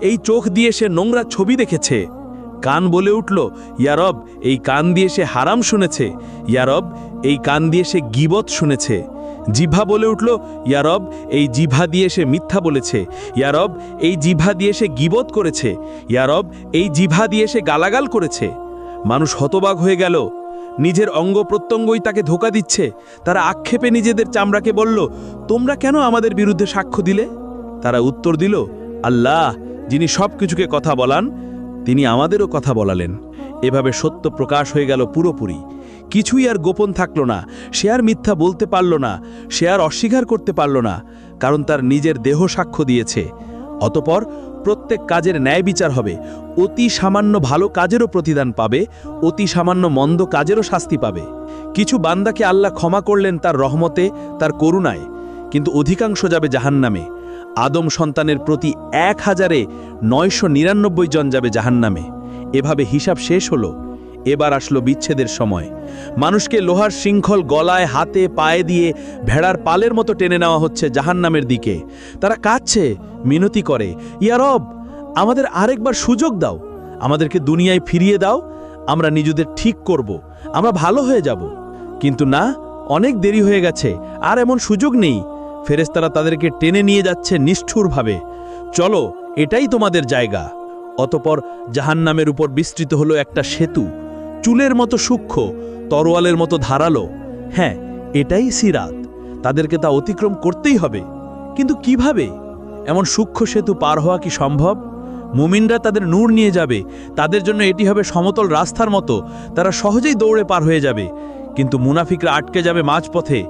এই চোখ দিয়ে সে নোংরা ছবি দেখেছে। কান বলে উঠল, ইয়া রব, এই কান দিয়ে সে হারাম শুনেছে। ইয়া রব, এই কান দিয়ে সে গীবত শুনেছে। জিহ্বা বলে উঠল, ইয়া রব, এই জিহ্বা দিয়ে সে মিথ্যা বলেছে। ইয়া রব, এই জিহ্বা দিয়ে সে গীবত করেছে। ইয়া রব, এই জিহ্বা দিয়ে সে গালাগাল করেছে। মানুষ হতবাক হয়ে গেল। নিজের অঙ্গ প্রত্যঙ্গই তাকে ধোঁকা দিচ্ছে। তারা আক্ষেপে নিজেদের চামড়াকে বলল, তোমরা কেন আমাদের বিরুদ্ধে সাক্ষ্য দিলে? তারা উত্তর দিল, আল্লাহ যিনি সব কিছুকে কথা বলান, তিনি আমাদেরও কথা বলালেন। এভাবে সত্য প্রকাশ হয়ে গেল পুরোপুরি। কিছুই আর গোপন থাকল না। সে আর মিথ্যা বলতে পারল না, সে আর অস্বীকার করতে পারল না, কারণ তার নিজের দেহ সাক্ষ্য দিয়েছে। অতঃপর প্রত্যেক কাজের ন্যায় বিচার হবে। অতি সামান্য ভালো কাজেরও প্রতিদান পাবে, অতি সামান্য মন্দ কাজেরও শাস্তি পাবে। কিছু বান্দাকে আল্লাহ ক্ষমা করলেন তার রহমতে, তার করুণায়, কিন্তু অধিকাংশ যাবে জাহান্নামে। আদম সন্তানের প্রতি ১,৯৯৯ জন যাবে জাহান্নামে। এভাবে হিসাব শেষ হলো। এবার আসলো বিচ্ছেদের সময়। মানুষকে লোহার শৃঙ্খল গলায়, হাতে, পায়ে দিয়ে ভেড়ার পালের মতো টেনে নেওয়া হচ্ছে জাহান্নামের দিকে। তারা কাঁদছে, মিনতি করে, ইয়া রব, আমাদের আরেকবার সুযোগ দাও, আমাদেরকে দুনিয়ায় ফিরিয়ে দাও, আমরা নিজেদের ঠিক করব, আমরা ভালো হয়ে যাব। কিন্তু না, অনেক দেরি হয়ে গেছে, আর এমন সুযোগ নেই। ফেরেশতারা তাদেরকে টেনে নিয়ে যাচ্ছে নিষ্ঠুরভাবে। চলো, এটাই তোমাদের জায়গা। অতঃপর জাহান্নামের উপর বিস্তৃত হলো একটা সেতু, চুলের মতো সূক্ষ্ম, তরোয়ালের মতো ধারালো। হ্যাঁ, এটাই সিরাত। তাদেরকে তা অতিক্রম করতেই হবে। কিন্তু কিভাবে? এমন সূক্ষ্ম সেতু পার হওয়া কি সম্ভব? মুমিনরা তাদের নূর নিয়ে যাবে, তাদের জন্য এটি হবে সমতল রাস্তার মতো, তারা সহজেই দৌড়ে পার হয়ে যাবে। কিন্তু মুনাফিকরা আটকে যাবে মাঝপথে।